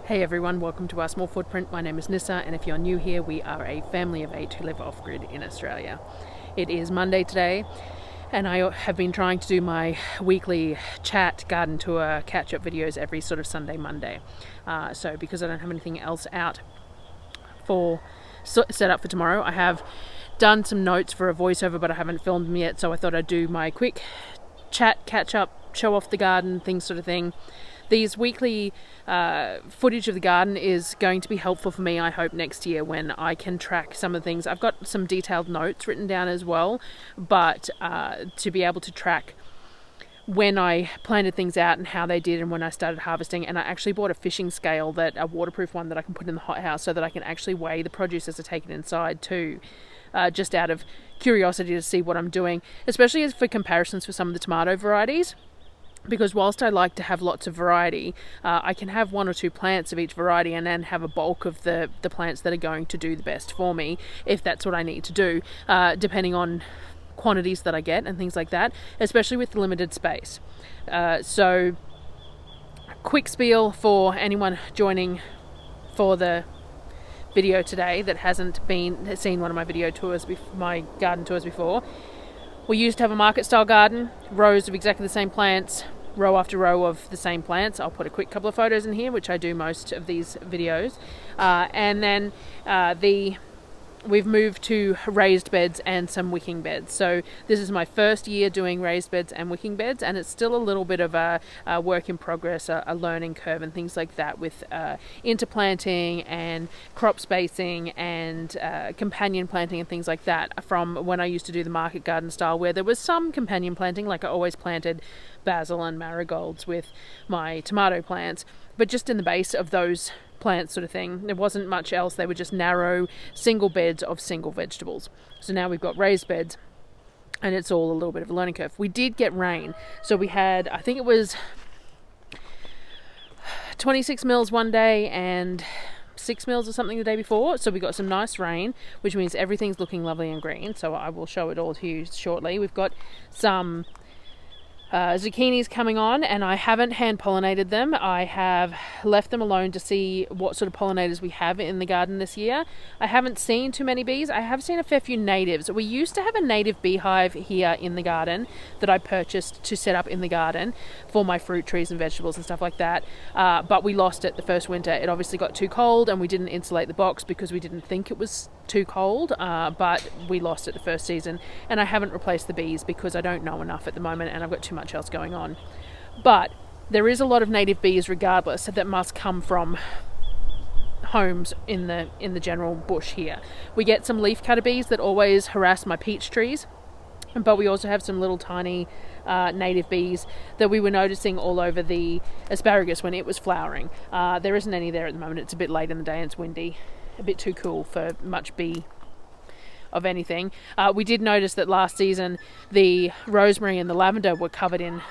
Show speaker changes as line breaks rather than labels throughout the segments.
Hey everyone, welcome to our small footprint. My name is Nyssa, and if you're new here, we are a family of 8 who live off-grid in Australia. It is Monday today, and I have been trying to do my weekly chat, garden tour, catch-up videos every sort of Sunday, Monday. So because I don't have anything else out set up for tomorrow, I have done some notes for a voiceover, but I haven't filmed them yet, so I thought I'd do my quick chat, catch-up, show off the garden, things sort of thing. These weekly footage of the garden is going to be helpful for me, I hope, next year when I can track some of the things. I've got some detailed notes written down as well, but to be able to track when I planted things out and how they did and when I started harvesting. And I actually bought a fishing scale, a waterproof one that I can put in the hothouse so that I can actually weigh the produce as I take it inside too, just out of curiosity to see what I'm doing, especially as for comparisons for some of the tomato varieties. Because whilst I like to have lots of variety, I can have 1 or 2 plants of each variety and then have a bulk of the plants that are going to do the best for me, if that's what I need to do, depending on quantities that I get and things like that, especially with limited space. So, quick spiel for anyone joining for the video today that hasn't seen one of my my garden tours before. We used to have a market style garden, rows of exactly the same plants, row after row of the same plants. I'll put a quick couple of photos in here, which I do most of these videos. And then we've moved to raised beds and some wicking beds. So this is my first year doing raised beds and wicking beds, and it's still a little bit of a work in progress, a learning curve and things like that with interplanting and crop spacing and companion planting and things like that from when I used to do the market garden style, where there was some companion planting, like I always planted basil and marigolds with my tomato plants, but just in the base of those plants sort of thing. There wasn't much else. They were just narrow single beds of single vegetables. So now we've got raised beds, and it's all a little bit of a learning curve. We did get rain. So we had, I think it was 26 mils one day and 6 mils or something the day before. So we got some nice rain, which means everything's looking lovely and green. So I will show it all to you shortly. We've got some zucchinis coming on, and I haven't hand pollinated them. I have left them alone to see what sort of pollinators we have in the garden this year. I haven't seen too many bees. I have seen a fair few natives. We used to have a native beehive here in the garden that I purchased to set up in the garden for my fruit trees and vegetables and stuff like that, but we lost it the first winter. It obviously got too cold, and we didn't insulate the box because we didn't think it was too cold, but we lost it the first season, and I haven't replaced the bees because I don't know enough at the moment and I've got too much else going on. But there is a lot of native bees regardless that must come from homes in the general bush here. We get some leaf cutter bees that always harass my peach trees, but we also have some little tiny native bees that we were noticing all over the asparagus when it was flowering. There isn't any there at the moment. It's a bit late in the day and it's windy, a bit too cool for much bee of anything. We did notice that last season the rosemary and the lavender were covered in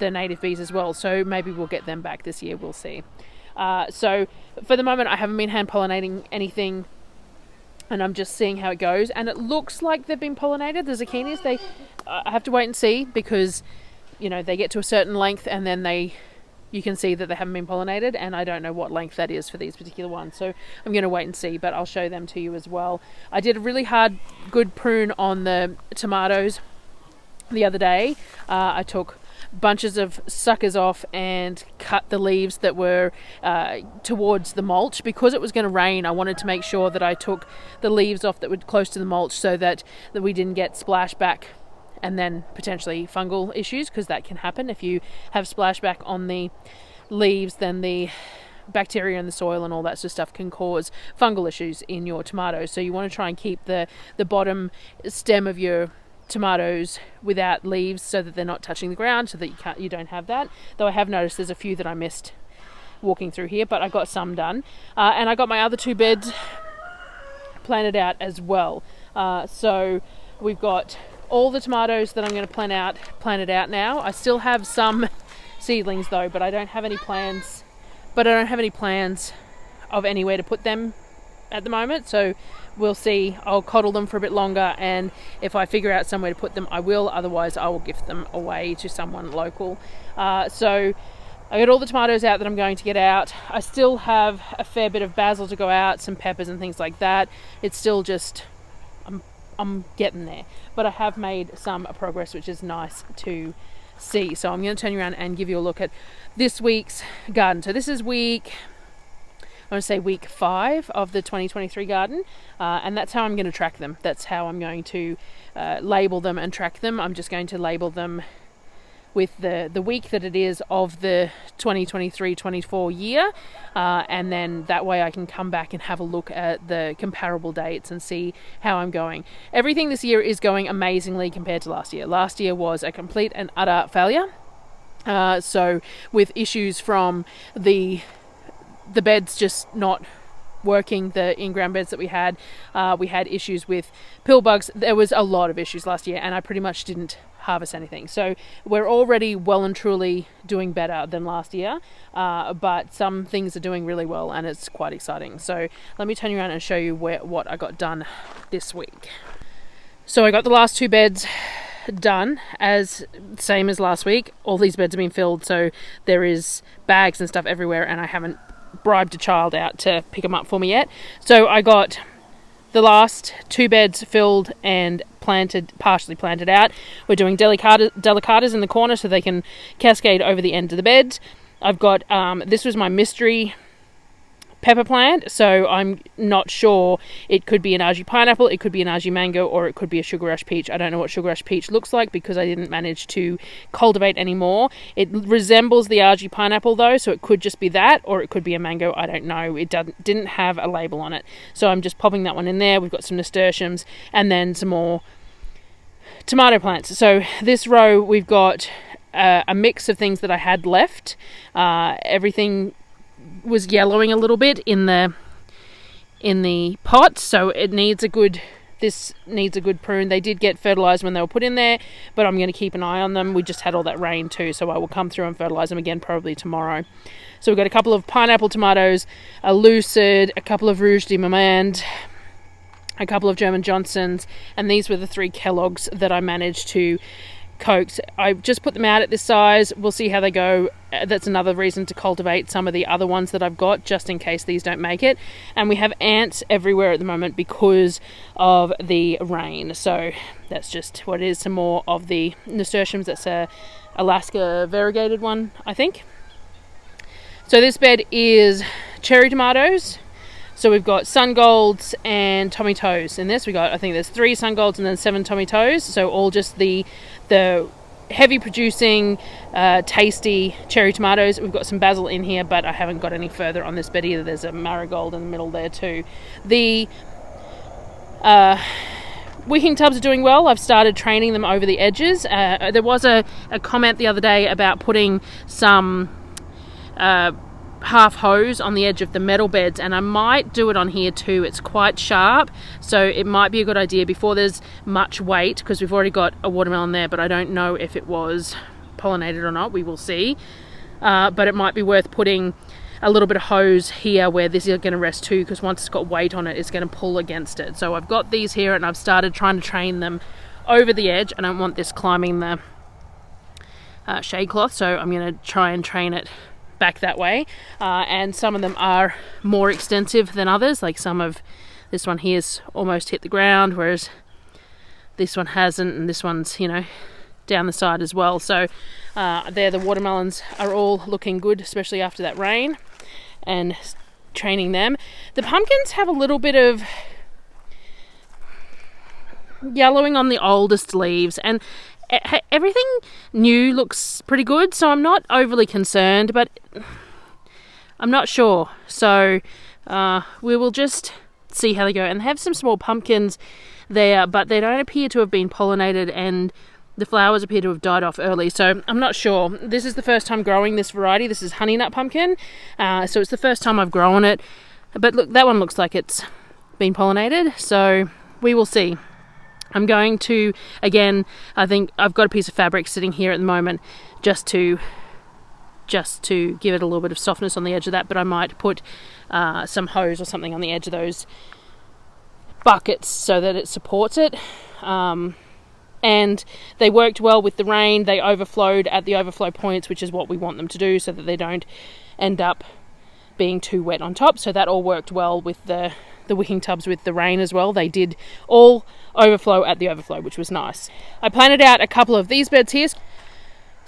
the native bees as well, so maybe we'll get them back this year. We'll see. So for the moment I haven't been hand pollinating anything, and I'm just seeing how it goes, and it looks like they've been pollinated. The zucchinis, I have to wait and see, because they get to a certain length and then you can see that they haven't been pollinated, and I don't know what length that is for these particular ones, so I'm going to wait and see, but I'll show them to you as well. I did a really good prune on the tomatoes the other day. I took bunches of suckers off and cut the leaves that were towards the mulch. Because it was going to rain, I wanted to make sure that I took the leaves off that were close to the mulch so that we didn't get splashback and then potentially fungal issues, because that can happen. If you have splashback on the leaves, then the bacteria in the soil and all that sort of stuff can cause fungal issues in your tomatoes. So you want to try and keep the bottom stem of your tomatoes without leaves so that they're not touching the ground, so that you don't have that. Though I have noticed there's a few that I missed walking through here, but I got some done. And I got my other 2 beds planted out as well. So we've got all the tomatoes that I'm going to plant it out now. I still have some seedlings though, but I don't have any plans. Of anywhere to put them at the moment, so we'll see. I'll coddle them for a bit longer, and if I figure out somewhere to put them, I will. Otherwise, I will gift them away to someone local. So I got all the tomatoes out that I'm going to get out. I still have a fair bit of basil to go out, some peppers and things like that. It's still just, I'm getting there. But I have made some progress, which is nice to see. So I'm going to turn you around and give you a look at this week's garden. So this is week 5 of the 2023 garden, and that's how I'm going to track them. That's how I'm going to label them and track them. I'm just going to label them with the week that it is of the 2023-24 year, and then that way I can come back and have a look at the comparable dates and see how I'm going. Everything this year is going amazingly compared to last year. Last year was a complete and utter failure. So with issues from the beds just not working, the in-ground beds that we had issues with pill bugs. There was a lot of issues last year, and I pretty much didn't harvest anything. So we're already well and truly doing better than last year, but some things are doing really well, and it's quite exciting. So let me turn you around and show you what I got done this week. So I got the last 2 beds done, same as last week. All these beds have been filled, so there is bags and stuff everywhere, and I haven't bribed a child out to pick them up for me yet. So I got the last 2 beds filled and partially planted out. We're doing delicatas in the corner so they can cascade over the end of the beds. I've got this was my mystery pepper plant, so I'm not sure. It could be an Aji pineapple, it could be an Aji mango, or it could be a sugar rush peach. I don't know what sugar rush peach looks like because I didn't manage to cultivate any more. It resembles the Aji pineapple though, so it could just be that, or it could be a mango. I don't know. It didn't have a label on it, so I'm just popping that one in there. We've got some nasturtiums and then some more tomato plants. So this row we've got a mix of things that I had left. Everything was yellowing a little bit in the pot, so this needs a good prune. They did get fertilized when they were put in there, but I'm going to keep an eye on them. We just had all that rain too, so I will come through and fertilize them again probably tomorrow. So we've got a couple of pineapple tomatoes, a lucid, a couple of rouge de Marmande, a couple of German Johnsons, and these were the 3 Kellogg's that I managed to coax. I just put them out at this size. We'll see how they go. That's another reason to cultivate some of the other ones that I've got, just in case these don't make it. And we have ants everywhere at the moment because of the rain, so that's just what it is. Some more of the nasturtiums. That's a Alaska variegated one, I think. So this bed is cherry tomatoes. So we've got sun golds and Tommy Toes in this. I think there's 3 sun golds and then 7 Tommy Toes. So all just the heavy producing, tasty cherry tomatoes. We've got some basil in here, but I haven't got any further on this bed either. There's a marigold in the middle there too. The wicking tubs are doing well. I've started training them over the edges. There was a comment the other day about putting some half hose on the edge of the metal beds, and I might do it on here too. It's quite sharp, so it might be a good idea before there's much weight, because we've already got a watermelon there, but I don't know if it was pollinated or not. We will see, but it might be worth putting a little bit of hose here where this is going to rest too, because once it's got weight on it, it's going to pull against it. So I've got these here, and I've started trying to train them over the edge. I don't want this climbing the shade cloth, so I'm going to try and train it back that way, and some of them are more extensive than others. Like this one here's almost hit the ground, whereas this one hasn't, and this one's down the side as well. So the watermelons are all looking good, especially after that rain, and training them. The pumpkins have a little bit of yellowing on the oldest leaves, and everything new looks pretty good, so I'm not overly concerned, but I'm not sure. So we will just see how they go. And they have some small pumpkins there, but they don't appear to have been pollinated, and the flowers appear to have died off early, so I'm not sure. This is the first time growing this variety. This is honey nut pumpkin, so it's the first time I've grown it. But look, that one looks like it's been pollinated, so we will see. I'm going to, again, I think I've got a piece of fabric sitting here at the moment just to give it a little bit of softness on the edge of that, but I might put some hose or something on the edge of those buckets so that it supports it. and they worked well with the rain. They overflowed at the overflow points, which is what we want them to do, so that they don't end up being too wet on top. So that all worked well with the wicking tubs with the rain as well. They did all overflow at the overflow, which was nice. I planted out a couple of these beds here.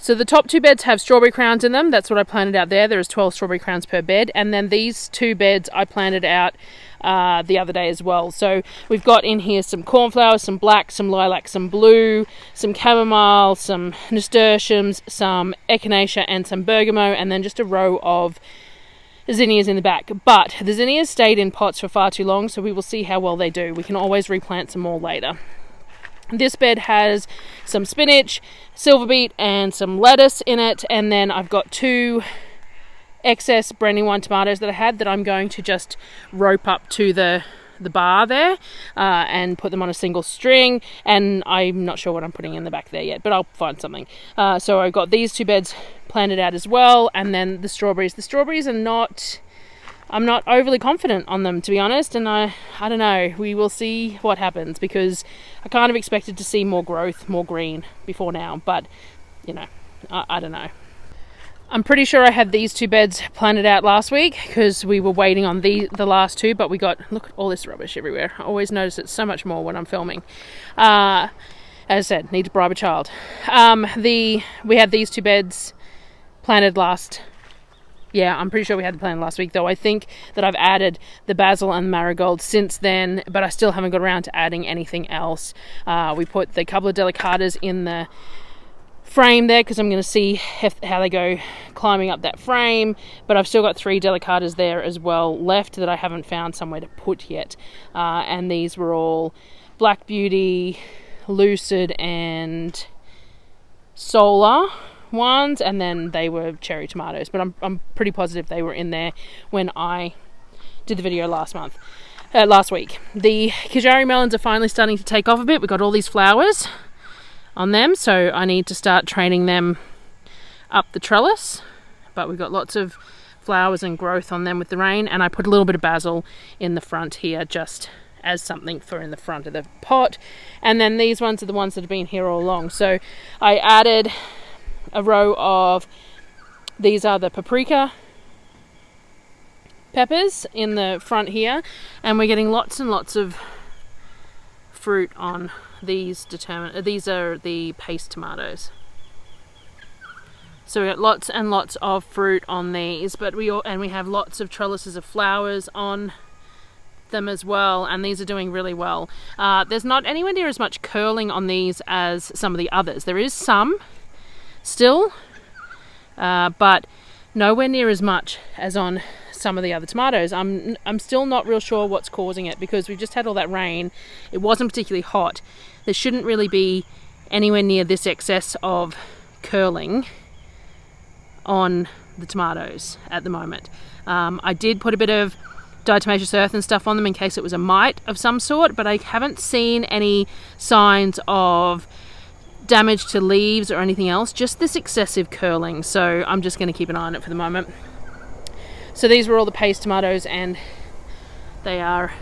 So the top 2 beds have strawberry crowns in them. That's what I planted out there. There is 12 strawberry crowns per bed. And then these 2 beds I planted out the other day as well. So we've got in here some cornflowers, some black, some lilac, some blue, some chamomile, some nasturtiums, some echinacea and some bergamot, and then just a row of zinnias in the back. But the zinnias stayed in pots for far too long, so we will see how well they do. We can always replant some more later. This bed has some spinach, silver beet and some lettuce in it, and then I've got 2 excess Brandywine tomatoes that I had that I'm going to just rope up to the bar there and put them on a single string, and I'm not sure what I'm putting in the back there yet, but I'll find something. So I've got these 2 beds planted out as well, and then the strawberries are not... I'm not overly confident on them, to be honest, and I don't know. We will see what happens, because I kind of expected to see more growth, more green before now, but, you know, I don't know. I'm pretty sure I had these 2 beds planted out last week, because we were waiting on the last 2, but we got... Look at all this rubbish everywhere. I always notice it so much more when I'm filming. As I said, need to bribe a child. We had these 2 beds planted last... Yeah, I'm pretty sure we had the plan last week, though. I think that I've added the basil and marigold since then, but I still haven't got around to adding anything else. We put the couple of delicatas in the frame there, because I'm going to see how they go climbing up that frame, but I've still got 3 delicatas there as well left that I haven't found somewhere to put yet. And these were all Black Beauty, Lucid and Solar ones, and then they were cherry tomatoes, but I'm pretty positive they were in there when I did the video last week. The Kajari melons are finally starting to take off a bit. We've got all these flowers on them, so I need to start training them up the trellis, but we've got lots of flowers and growth on them with the rain, and I put a little bit of basil in the front here just as something for in the front of the pot. And then these ones are the ones that have been here all along, so I added a row of... These are the paprika peppers in the front here, and we're getting lots and lots of fruit on these. These are the paste tomatoes, so we got lots and lots of fruit on these, but we have lots of trellises of flowers on them as well, and these are doing really well. There's not anywhere near as much curling on these as some of the others. There is some still, but nowhere near as much as on some of the other tomatoes. I'm still not real sure what's causing it, because we've just had all that rain. It wasn't particularly hot. There shouldn't really be anywhere near this excess of curling on the tomatoes at the moment. I did put a bit of diatomaceous earth and stuff on them in case it was a mite of some sort, but I haven't seen any signs of damage to leaves or anything else, just this excessive curling, so I'm just going to keep an eye on it for the moment. So these were all the paste tomatoes, and they are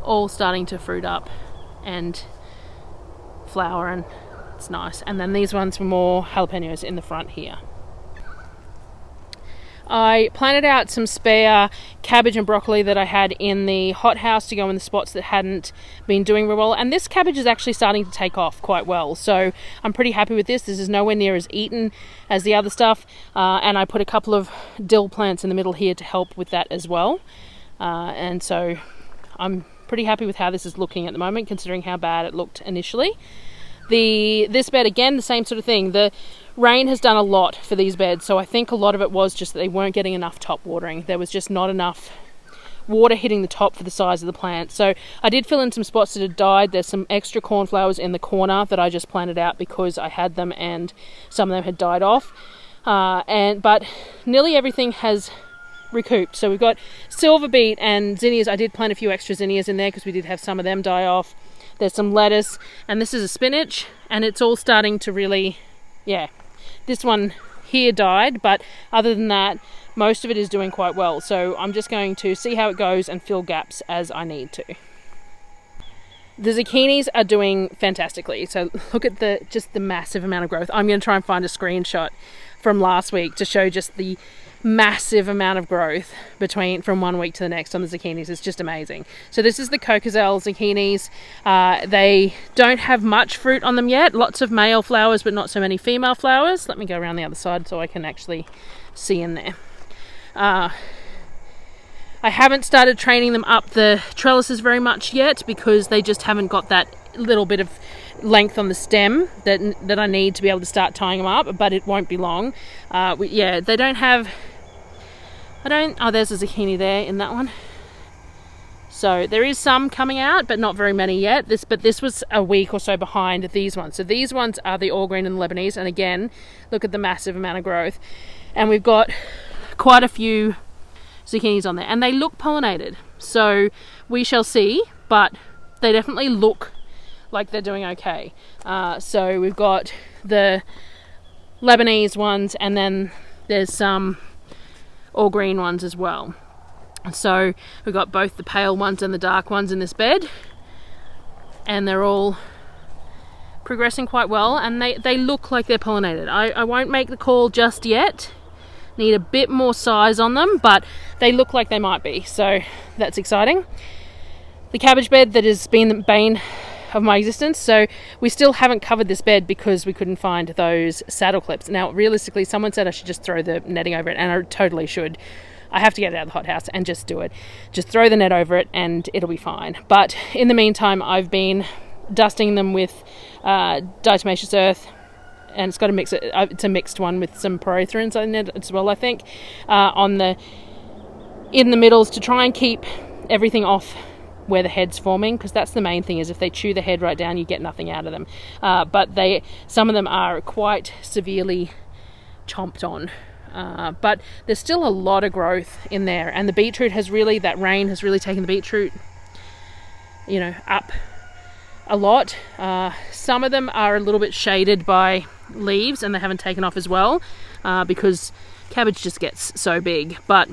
all starting to fruit up and flower, and it's nice. And then these ones were more jalapenos in the front here. I planted out some spare cabbage and broccoli that I had in the hothouse to go in the spots that hadn't been doing very well, and this cabbage is actually starting to take off quite well, so I'm pretty happy with this. This is nowhere near as eaten as the other stuff, and I put a couple of dill plants in the middle here to help with that as well, and so I'm pretty happy with how this is looking at the moment, considering how bad it looked initially. This bed, again, the same sort of thing. The rain has done a lot for these beds, so I think a lot of it was just that they weren't getting enough top watering. There was just not enough water hitting the top for the size of the plant. So I did fill in some spots that had died. There's some extra cornflowers in the corner that I just planted out because I had them and some of them had died off. But nearly everything has recouped. So we've got silver beet and zinnias. I did plant a few extra zinnias in there because we did have some of them die off. There's some lettuce, and this is a spinach, and it's all starting to really, this one here died, but other than that, most of it is doing quite well. So I'm just going to see how it goes and fill gaps as I need to. The zucchinis are doing fantastically. So look at just the massive amount of growth. I'm going to try and find a screenshot from last week to show just the massive amount of growth from 1 week to the next on the zucchinis. It's just amazing. So this is the Cocoselle zucchinis. They don't have much fruit on them yet. Lots of male flowers, but not so many female flowers. Let me go around the other side so I can actually see in there. I haven't started training them up the trellises very much yet because they just haven't got that little bit of length on the stem that I need to be able to start tying them up, but it won't be long. They don't have... oh, there's a zucchini there in that one. So there is some coming out, but not very many yet. This was a week or so behind these ones. So these ones are the all green and the Lebanese, and again, look at the massive amount of growth. And we've got quite a few zucchinis on there, and they look pollinated. So we shall see, but they definitely look like they're doing okay. So we've got the Lebanese ones, and then there's some all green ones as well. So we've got both the pale ones and the dark ones in this bed, and they're all progressing quite well, and they look like they're pollinated. I won't make the call just yet. Need a bit more size on them, but they look like they might be, so that's exciting. The cabbage bed that has been the bane of my existence, so we still haven't covered this bed because we couldn't find those saddle clips. Now realistically, someone said I should just throw the netting over it, and I totally should. I have to get it out of the hothouse and just do it. Just throw the net over it and it'll be fine. But in the meantime, I've been dusting them with diatomaceous earth, and it's got a mix. It's a mixed one with some pyrotherins in it as well, I think, in the middles to try and keep everything off where the head's forming, because that's the main thing, is if they chew the head right down, you get nothing out of them. But some of them are quite severely chomped on. But there's still a lot of growth in there, and the beetroot that rain has really taken the beetroot, up a lot. Some of them are a little bit shaded by leaves, and they haven't taken off as well, because cabbage just gets so big. But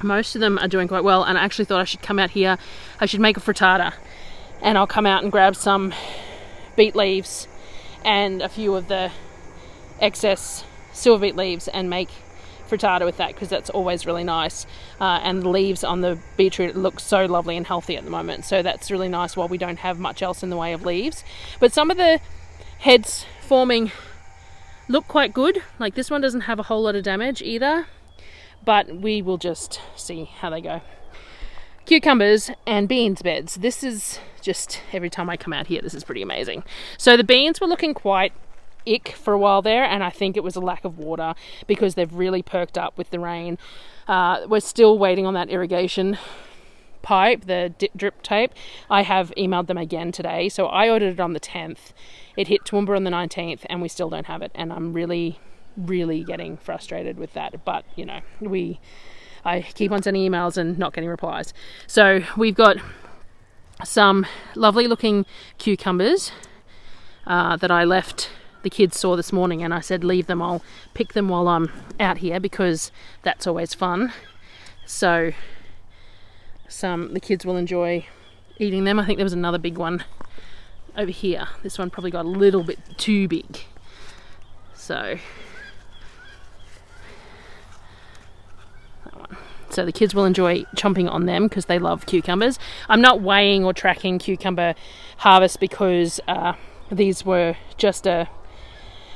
most of them are doing quite well, and I actually thought I should come out here. I should make a frittata, and I'll come out and grab some beet leaves and a few of the excess silver beet leaves and make frittata with that, because that's always really nice. And the leaves on the beetroot look so lovely and healthy at the moment, so that's really nice while we don't have much else in the way of leaves. But some of the heads forming look quite good. Like this one doesn't have a whole lot of damage either, but we will just see how they go. Cucumbers and beans beds. This is just, every time I come out here, this is pretty amazing. So the beans were looking quite ick for a while there, and I think it was a lack of water because they've really perked up with the rain. We're still waiting on that irrigation pipe, the drip tape. I have emailed them again today, so I ordered it on the 10th. It hit Toowoomba on the 19th, and we still don't have it, and I'm really getting frustrated with that. But I keep on sending emails and not getting replies. So we've got some lovely looking cucumbers that I left. The kids saw this morning, and I said leave them, I'll pick them while I'm out here, because that's always fun. So the kids will enjoy eating them. I think there was another big one over here. This one probably got a little bit too big, so that one. So the kids will enjoy chomping on them because they love cucumbers. I'm not weighing or tracking cucumber harvest because these were just a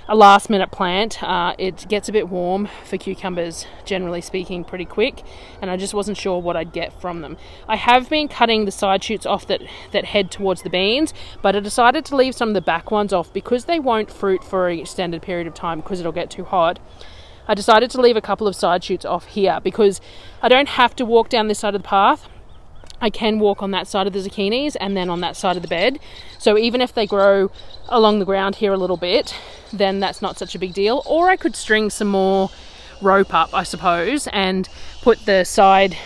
last minute plant. It gets a bit warm for cucumbers, generally speaking, pretty quick, and I just wasn't sure what I'd get from them. I have been cutting the side shoots off that head towards the beans, but I decided to leave some of the back ones off because they won't fruit for an extended period of time because it'll get too hot. I decided to leave a couple of side shoots off here because I don't have to walk down this side of the path. I can walk on that side of the zucchinis and then on that side of the bed. So even if they grow along the ground here a little bit, then that's not such a big deal. Or I could string some more rope up, I suppose, and put the side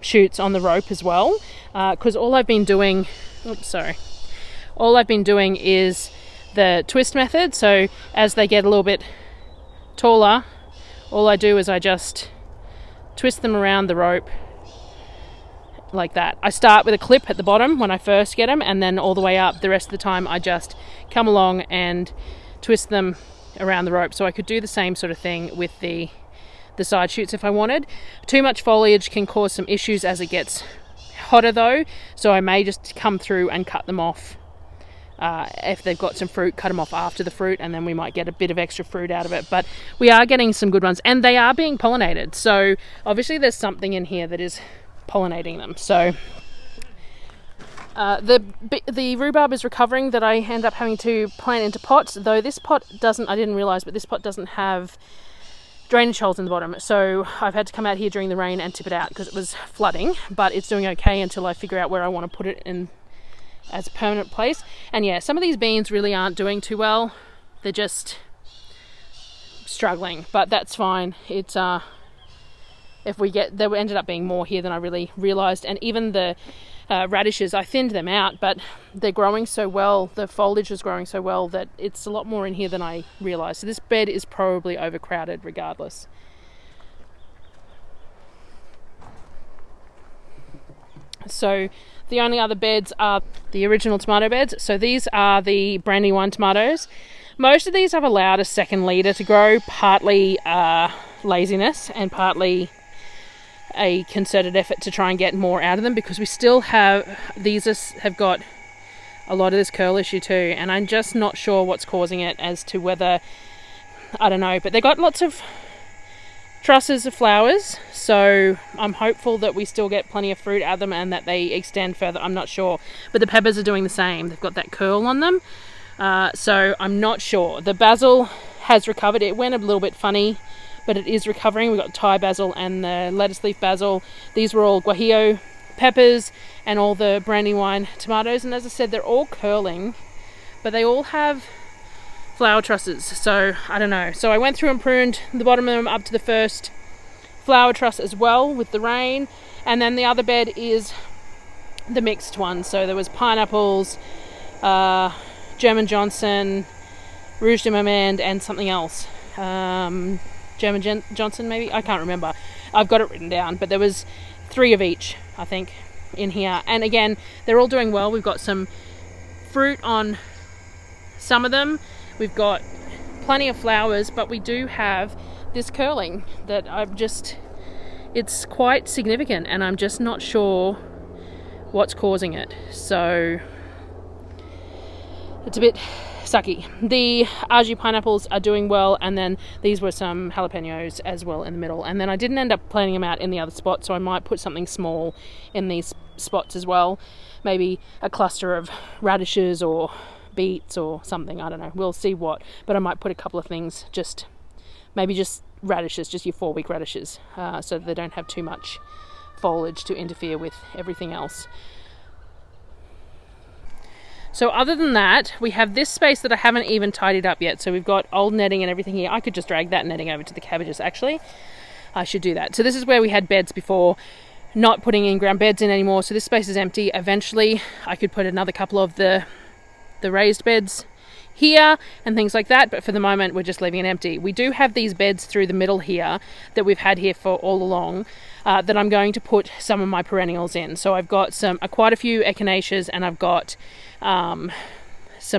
shoots on the rope as well. Because all I've been doing is the twist method. So as they get a little bit taller, all I do is I just twist them around the rope like that. I start with a clip at the bottom when I first get them, and then all the way up. The rest of the time I just come along and twist them around the rope. So I could do the same sort of thing with the side shoots if I wanted. Too much foliage can cause some issues as it gets hotter though, so I may just come through and cut them off. If they've got some fruit, cut them off after the fruit, and then we might get a bit of extra fruit out of it. But we are getting some good ones, and they are being pollinated, so obviously there's something in here that is pollinating them. So the rhubarb is recovering that I end up having to plant into pots, though this pot doesn't, I didn't realise, but this pot doesn't have drainage holes in the bottom, so I've had to come out here during the rain and tip it out because it was flooding. But it's doing okay until I figure out where I want to put it in as a permanent place. And yeah, some of these beans really aren't doing too well, they're just struggling, but that's fine. It's if we get, there ended up being more here than I really realized. And even the radishes, I thinned them out, but they're growing so well, the foliage is growing so well that it's a lot more in here than I realized. So this bed is probably overcrowded regardless. So the only other beds are the original tomato beds. So these are the Brandywine tomatoes. Most of these I've allowed a second leader to grow, partly laziness and partly a concerted effort to try and get more out of them, because we still have, these have got a lot of this curl issue too, and I'm just not sure what's causing it, as to whether, I don't know, but they got lots of trusses of flowers, so I'm hopeful that we still get plenty of fruit out of them and that they extend further. I'm not sure, but the peppers are doing the same. They've got that curl on them, so I'm not sure. The basil has recovered. It went a little bit funny, but it is recovering. We've got Thai basil and the lettuce leaf basil. These were all guajillo peppers and all the Brandywine tomatoes, and as I said, they're all curling, but they all have flower trusses, so I don't know. So I went through and pruned the bottom of them up to the first flower truss as well with the rain, and then the other bed is the mixed one. So there was pineapples, German Johnson, Rouge de Marmande, and something else. German Johnson maybe? I can't remember. I've got it written down, but there was 3 of each, I think, in here. And again, they're all doing well. We've got some fruit on some of them. We've got plenty of flowers, but we do have this curling that it's quite significant, and I'm just not sure what's causing it. So it's a bit sucky. The Aji pineapples are doing well, and then these were some jalapenos as well in the middle, and then I didn't end up planting them out in the other spot, so I might put something small in these spots as well, maybe a cluster of radishes or beets or something, I don't know, we'll see what, but I might put a couple of things, maybe just radishes, just your 4-week radishes, so that they don't have too much foliage to interfere with everything else. So other than that, we have this space that I haven't even tidied up yet. So we've got old netting and everything here. I could just drag that netting over to the cabbages, actually. I should do that. So this is where we had beds before, not putting in-ground beds in anymore. So this space is empty. Eventually, I could put another couple of the raised beds here and things like that, but for the moment we're just leaving it empty. We do have these beds through the middle here that we've had here for all along, that I'm going to put some of my perennials in. So I've got quite a few echinaceas, and I've got some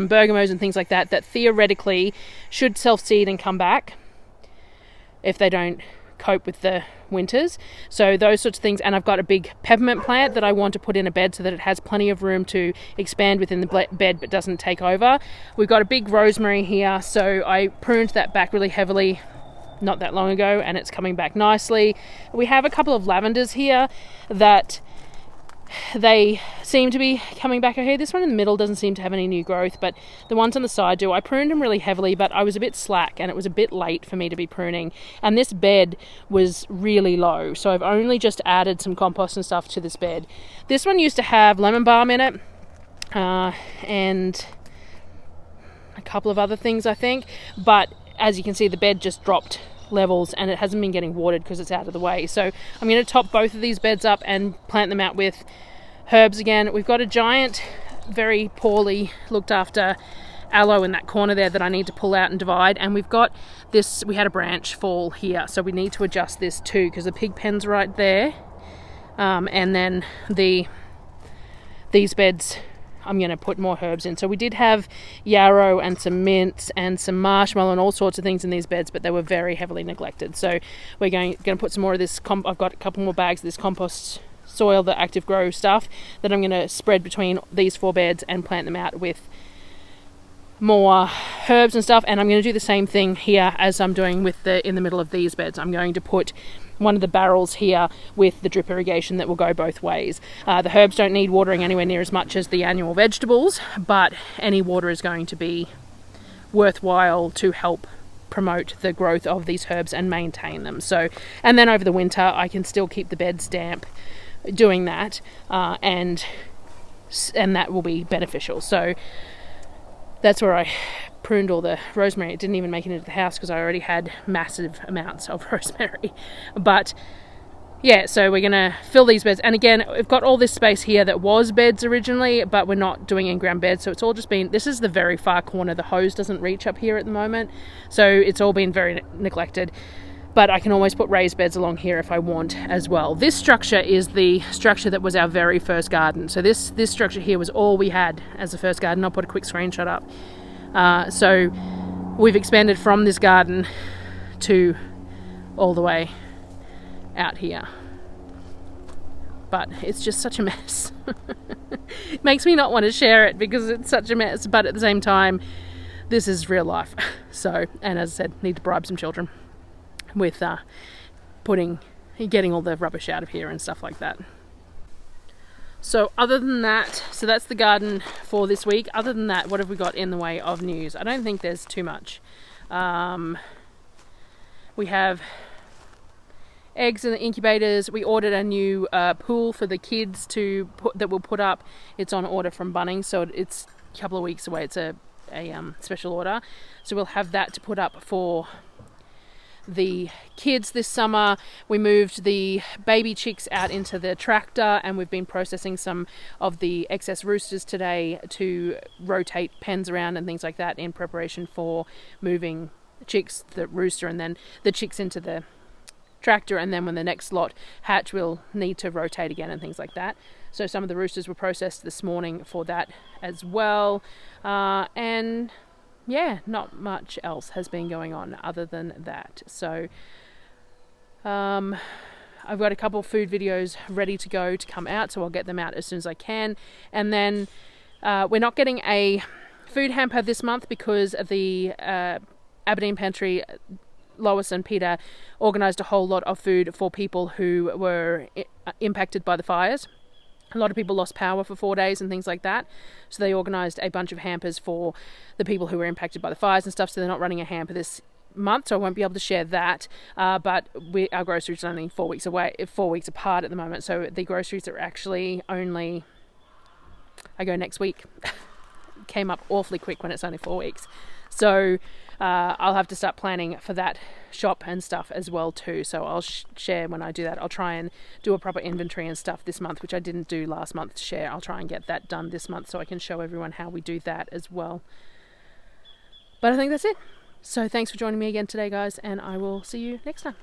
bergamos and things like that theoretically should self-seed and come back if they don't cope with the winters. So those sorts of things. And I've got a big peppermint plant that I want to put in a bed so that it has plenty of room to expand within the bed but doesn't take over. We've got a big rosemary here, so I pruned that back really heavily not that long ago, and it's coming back nicely. We have a couple of lavenders here that they seem to be coming back okay. This one in the middle doesn't seem to have any new growth, but the ones on the side do. I pruned them really heavily, but I was a bit slack and it was a bit late for me to be pruning, and this bed was really low, so I've only just added some compost and stuff to this bed. This one used to have lemon balm in it, and a couple of other things, I think, but as you can see, the bed just dropped levels and it hasn't been getting watered because it's out of the way. So I'm going to top both of these beds up and plant them out with herbs again. We've got a giant, very poorly looked after aloe in that corner there that I need to pull out and divide, and we've got this, we had a branch fall here, so we need to adjust this too because the pig pen's right there. And then these beds I'm going to put more herbs in. So we did have yarrow and some mints and some marshmallow and all sorts of things in these beds, but they were very heavily neglected. So we're going to put some more of this. I've got a couple more bags of this compost soil, the active grow stuff, that I'm going to spread between these 4 beds and plant them out with more herbs and stuff. And I'm going to do the same thing here as I'm doing with in the middle of these beds. I'm going to put one of the barrels here with the drip irrigation that will go both ways. The herbs don't need watering anywhere near as much as the annual vegetables, but any water is going to be worthwhile to help promote the growth of these herbs and maintain them. So, and then over the winter I can still keep the beds damp doing that, and that will be beneficial. So that's where I pruned all the rosemary. It didn't even make it into the house because I already had massive amounts of rosemary. But yeah, so we're going to fill these beds. And again, we've got all this space here that was beds originally, but we're not doing in-ground beds. So it's all just been, this is the very far corner. The hose doesn't reach up here at the moment. So it's all been very neglected. But I can always put raised beds along here if I want as well. This structure is the structure that was our very first garden. So this structure here was all we had as the first garden. I'll put a quick screenshot up. So we've expanded from this garden to all the way out here. But it's just such a mess. It makes me not want to share it because it's such a mess. But at the same time, this is real life. So, and as I said, need to bribe some children with getting all the rubbish out of here and stuff like that. So other than that, so that's the garden for this week. Other than that, what have we got in the way of news? I don't think there's too much. We have eggs in the incubators. We ordered a new pool for the kids that we'll put up. It's on order from Bunnings, so it's a couple of weeks away. It's a special order. So we'll have that to put up for the kids this summer. We moved the baby chicks out into the tractor, and we've been processing some of the excess roosters today to rotate pens around and things like that in preparation for moving chicks, the rooster and then the chicks into the tractor, and then when the next lot hatch we'll need to rotate again and things like that. So some of the roosters were processed this morning for that as well, and yeah, not much else has been going on other than that. So I've got a couple of food videos ready to go to come out, so I'll get them out as soon as I can. And then we're not getting a food hamper this month because the Aberdeen Pantry, Lois and Peter organised a whole lot of food for people who were impacted by the fires. A lot of people lost power for 4 days and things like that. So they organised a bunch of hampers for the people who were impacted by the fires and stuff. So they're not running a hamper this month, so I won't be able to share that. But our groceries are only 4 weeks away, 4 weeks apart at the moment. So the groceries are actually only, I go next week. Came up awfully quick when it's only 4 weeks. So I'll have to start planning for that shop and stuff as well too. So I'll share when I do that. I'll try and do a proper inventory and stuff this month, which I didn't do last month to share. I'll try and get that done this month so I can show everyone how we do that as well. But I think that's it. So thanks for joining me again today, guys, and I will see you next time.